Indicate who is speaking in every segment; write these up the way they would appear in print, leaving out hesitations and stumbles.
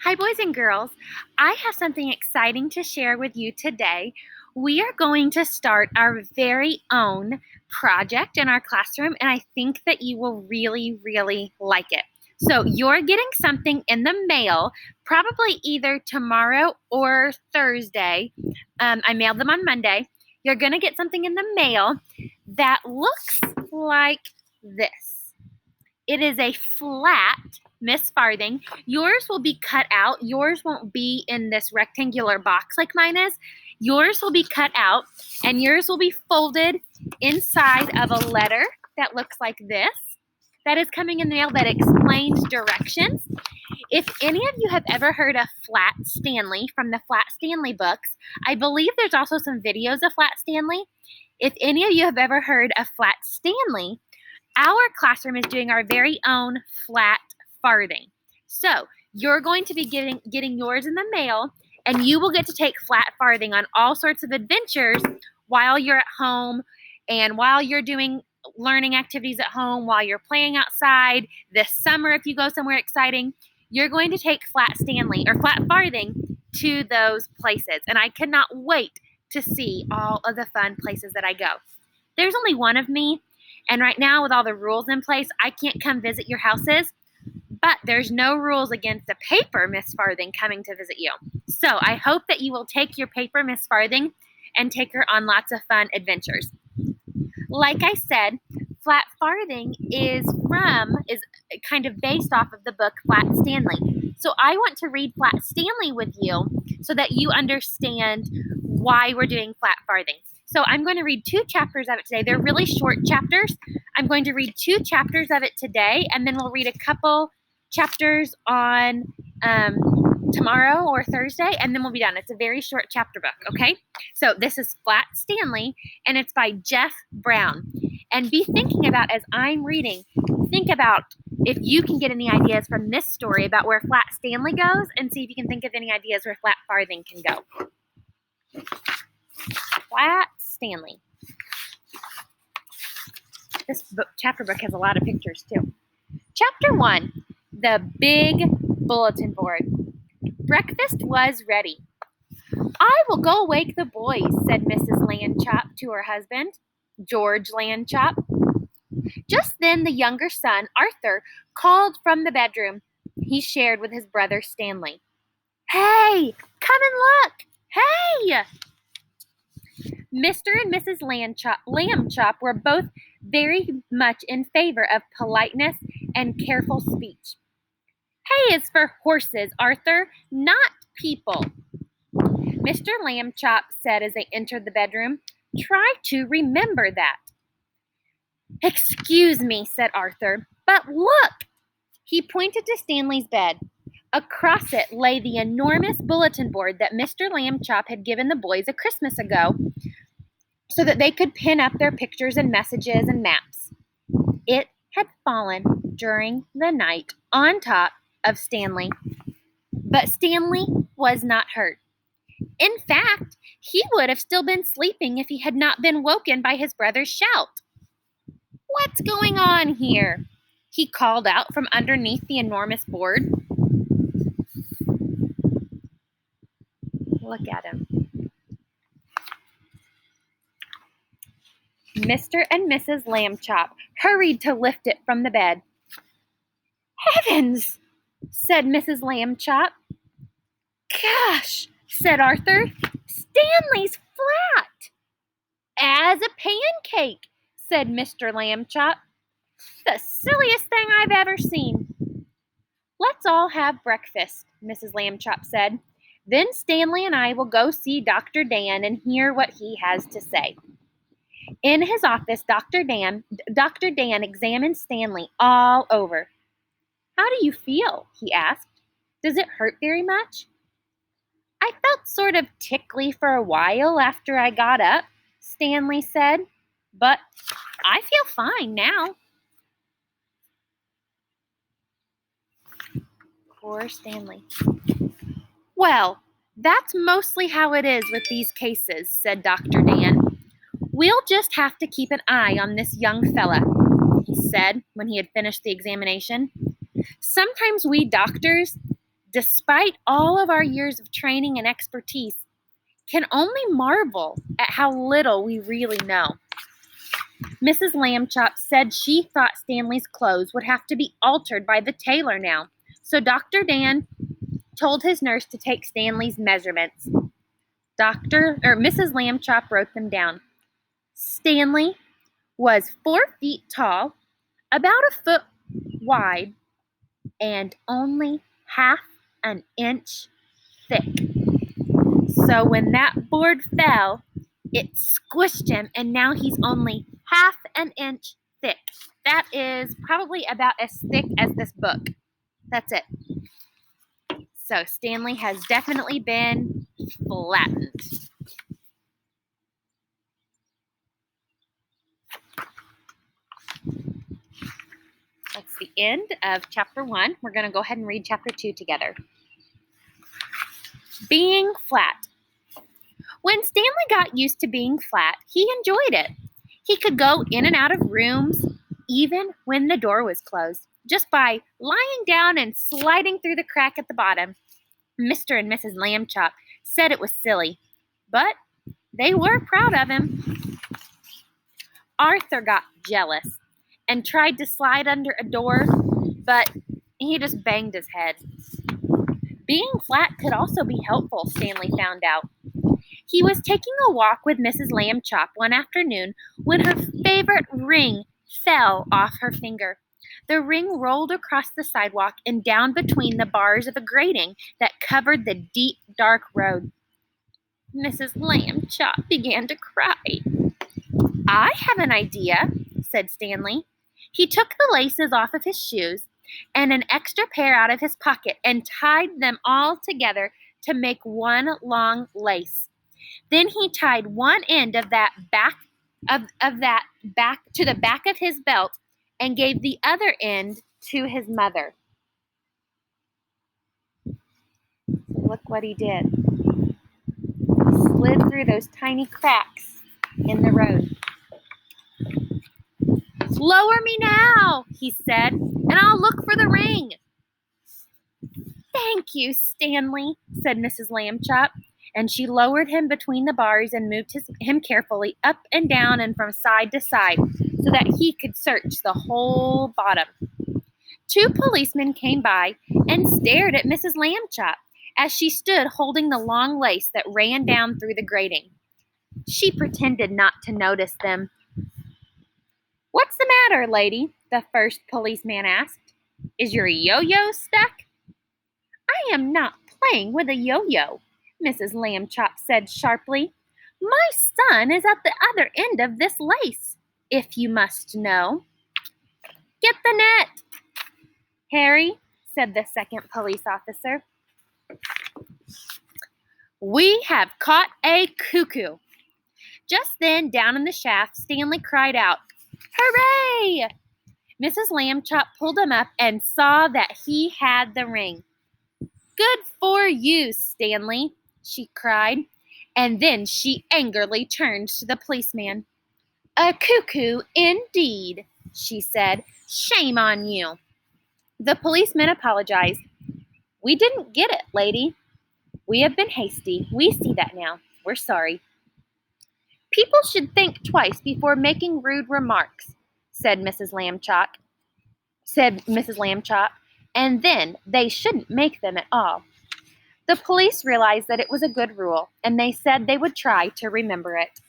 Speaker 1: Hi, boys and girls. I have something exciting to share with you today. We are going to start our very own project in our classroom, and I think that you will really, really like it. So, you're getting something in the mail, probably either tomorrow or Thursday. I mailed them on Monday. You're going to get something in the mail that looks like this. It is a flat Miss Farthing. Yours will be cut out. Yours won't be in this rectangular box like mine is. Yours will be cut out, and yours will be folded inside of a letter that looks like this. That is coming in the mail that explains directions. If any of you have ever heard of Flat Stanley from the Flat Stanley books, I believe there's also some videos of Flat Stanley. If any of you have ever heard of Flat Stanley, our classroom is doing our very own flat farthing. So you're going to be getting yours in the mail, and you will get to take flat farthing on all sorts of adventures while you're at home and while you're doing learning activities at home, while you're playing outside. This summer, if you go somewhere exciting, you're going to take flat Stanley or flat farthing to those places. And I cannot wait to see all of the fun places that I go. There's only one of me. And right now, with all the rules in place, I can't come visit your houses, but there's no rules against a paper Miss Farthing coming to visit you. So I hope that you will take your paper Miss Farthing and take her on lots of fun adventures. Like I said, Flat Farthing is kind of based off of the book Flat Stanley. So I want to read Flat Stanley with you so that you understand why we're doing Flat Farthing. So I'm going to read 2 chapters of it today. They're really short chapters. I'm going to read 2 chapters of it today, and then we'll read a couple chapters on tomorrow or Thursday, and then we'll be done. It's a very short chapter book, okay? So this is Flat Stanley, and it's by Jeff Brown. And be thinking about, as I'm reading, think about if you can get any ideas from this story about where Flat Stanley goes, and see if you can think of any ideas where Flat Farthing can go. Flat Stanley. This chapter book has a lot of pictures too. Chapter 1, the big bulletin board. Breakfast was ready. I will go wake the boys, said Mrs. Landchop to her husband, George Landchop. Just then the younger son, Arthur, called from the bedroom he shared with his brother Stanley. Hey, come and look! Hey! Mr. and Mrs. Lambchop were both very much in favor of politeness and careful speech. Hay is for horses, Arthur, not people. Mr. Lambchop said as they entered the bedroom. Try to remember that. Excuse me, said Arthur, but look! He pointed to Stanley's bed. Across it lay the enormous bulletin board that Mr. Lambchop had given the boys a Christmas ago so that they could pin up their pictures and messages and maps. It had fallen during the night on top of Stanley. But Stanley was not hurt. In fact, he would have still been sleeping if he had not been woken by his brother's shout. What's going on here? He called out from underneath the enormous board. Look at him. Mr. and Mrs. Lambchop hurried to lift it from the bed. Heavens, said Mrs. Lambchop. Gosh, said Arthur, Stanley's flat. As a pancake, said Mr. Lambchop. The silliest thing I've ever seen. Let's all have breakfast, Mrs. Lambchop said. Then Stanley and I will go see Dr. Dan and hear what he has to say. In his office, Dr. Dan examined Stanley all over. How do you feel? He asked. Does it hurt very much? I felt sort of tickly for a while after I got up, Stanley said, but I feel fine now. Poor Stanley. Well, that's mostly how it is with these cases, said Dr. Dan. We'll just have to keep an eye on this young fella, he said when he had finished the examination. Sometimes we doctors despite all of our years of training and expertise, can only marvel at how little we really know. Mrs. Lambchop said she thought Stanley's clothes would have to be altered by the tailor now, so Dr. Dan told his nurse to take Stanley's measurements. Mrs. Lambchop wrote them down. Stanley was 4 feet tall, about a foot wide, and only half an inch thick. So when that board fell, it squished him, and now he's only half an inch thick. That is probably about as thick as this book. That's it. So Stanley has definitely been flattened. That's the end of chapter 1. We're going to go ahead and read chapter 2 together. Being flat. When Stanley got used to being flat, he enjoyed it. He could go in and out of rooms, even when the door was closed, just by lying down and sliding through the crack at the bottom. Mr. and Mrs. Lambchop said it was silly, but they were proud of him. Arthur got jealous and tried to slide under a door, but he just banged his head. Being flat could also be helpful, Stanley found out. He was taking a walk with Mrs. Lambchop one afternoon when her favorite ring fell off her finger. The ring rolled across the sidewalk and down between the bars of a grating that covered the deep, dark road. Mrs. Lambchop began to cry. I have an idea, said Stanley. He took the laces off of his shoes and an extra pair out of his pocket and tied them all together to make one long lace. Then he tied one end of that back to the back of his belt and gave the other end to his mother. Look what he did. He slid through those tiny cracks in the road. Lower me now, he said, and I'll look for the ring. Thank you, Stanley, said Mrs. Lambchop, and she lowered him between the bars and moved him carefully up and down and from side to side so that he could search the whole bottom. 2 policemen came by and stared at Mrs. Lambchop as she stood holding the long lace that ran down through the grating. She pretended not to notice them. What's the matter, lady? The first policeman asked. Is your yo-yo stuck? I am not playing with a yo-yo, Mrs. Lambchop said sharply. My son is at the other end of this lace, if you must know. Get the net, Harry, said the second police officer. We have caught a cuckoo. Just then, down in the shaft, Stanley cried out, Hooray! Mrs. Lambchop pulled him up and saw that he had the ring. Good for you, Stanley, she cried, and then she angrily turned to the policeman. A cuckoo indeed, she said. Shame on you. The policeman apologized. We didn't get it, lady. We have been hasty. We see that now. We're sorry. People should think twice before making rude remarks, said Mrs. Lambchop, and then they shouldn't make them at all. The police realized that it was a good rule, and they said they would try to remember it.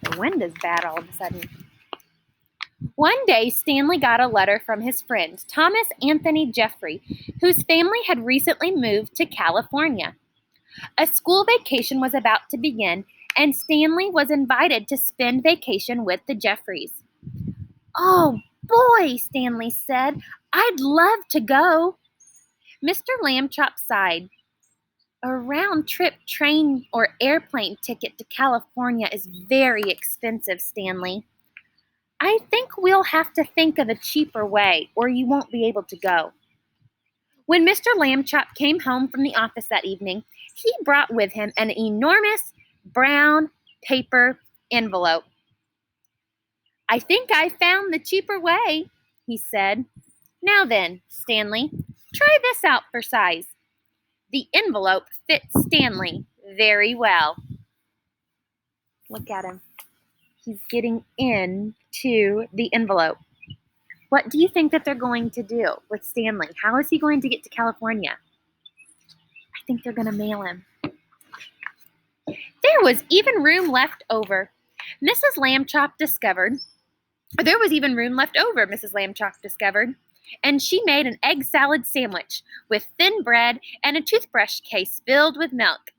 Speaker 1: The wind is bad all of a sudden. One day, Stanley got a letter from his friend, Thomas Anthony Jeffrey, whose family had recently moved to California. A school vacation was about to begin, and Stanley was invited to spend vacation with the Jeffreys. Oh, boy, Stanley said. I'd love to go. Mr. Lambchop sighed. A round-trip train or airplane ticket to California is very expensive, Stanley. I think we'll have to think of a cheaper way, or you won't be able to go. When Mr. Lambchop came home from the office that evening, he brought with him an enormous brown paper envelope. "I think I found the cheaper way," he said. "Now then, Stanley, try this out for size." The envelope fit Stanley very well. Look at him. He's getting into the envelope. What do you think that they're going to do with Stanley? How is he going to get to California? I think they're going to mail him. There was even room left over. Mrs. Lambchop discovered, and she made an egg salad sandwich with thin bread and a toothbrush case filled with milk.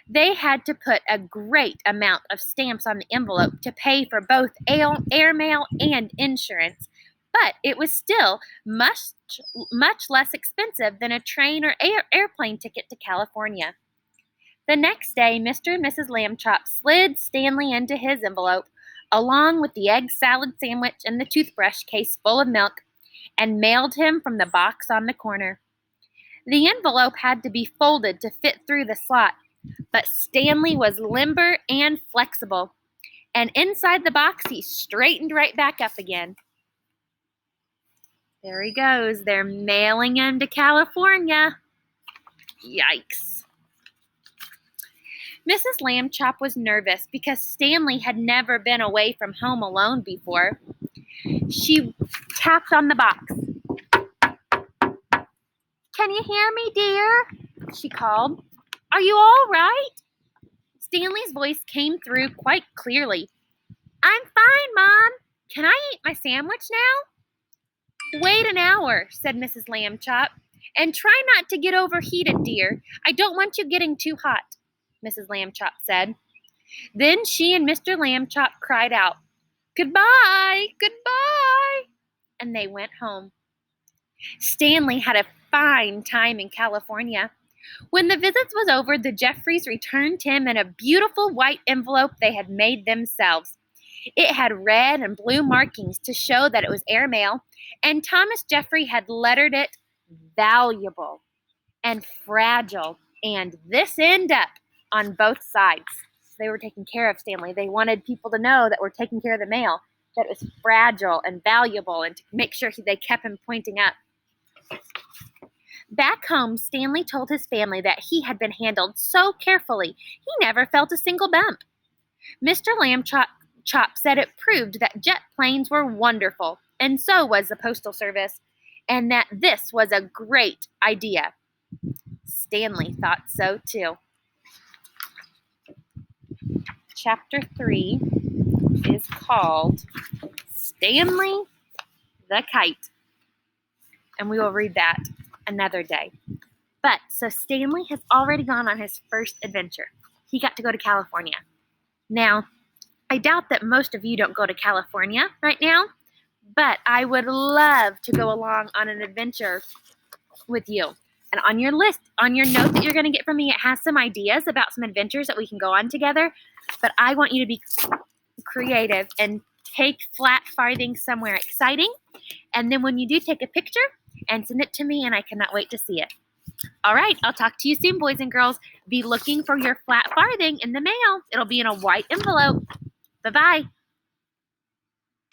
Speaker 1: They had to put a great amount of stamps on the envelope to pay for both airmail and insurance, but it was still much less expensive than a train or airplane ticket to California. The next day, Mr. and Mrs. Lambchop slid Stanley into his envelope, along with the egg salad sandwich and the toothbrush case full of milk, and mailed him from the box on the corner. The envelope had to be folded to fit through the slot, but Stanley was limber and flexible, and inside the box he straightened right back up again. There he goes. They're mailing him to California. Yikes. Mrs. Lambchop was nervous because Stanley had never been away from home alone before. She tapped on the box. "Can you hear me, dear?" she called. "Are you all right?" Stanley's voice came through quite clearly. "I'm fine, Mom. Can I eat my sandwich now?" "Wait an hour," said Mrs. Lambchop, "and try not to get overheated, dear. I don't want you getting too hot," Mrs. Lambchop said. Then she and Mr. Lambchop cried out, "Goodbye, goodbye," and they went home. Stanley had a fine time in California. When the visit was over, the Jeffreys returned him in a beautiful white envelope they had made themselves. It had red and blue markings to show that it was airmail, and Thomas Jeffrey had lettered it "Valuable" and "Fragile" and "This End Up" on both sides. So they were taking care of Stanley. They wanted people to know that we're taking care of the mail, that it was fragile and valuable, and to make sure they kept him pointing up. Back home, Stanley told his family that he had been handled so carefully, he never felt a single bump. Mr. Lambchop said it proved that jet planes were wonderful, and so was the Postal Service, and that this was a great idea. Stanley thought so too. Chapter 3 is called Stanley the Kite, and we will read that another day. But so Stanley has already gone on his first adventure. He got to go to California. Now, I doubt that most of you don't go to California right now, but I would love to go along on an adventure with you. And on your list, on your note that you're going to get from me, it has some ideas about some adventures that we can go on together. But I want you to be creative and take flat farthing somewhere exciting. And then when you do, take a picture and send it to me, and I cannot wait to see it. All right, I'll talk to you soon, boys and girls. Be looking for your flat farthing in the mail. It'll be in a white envelope. Bye-bye.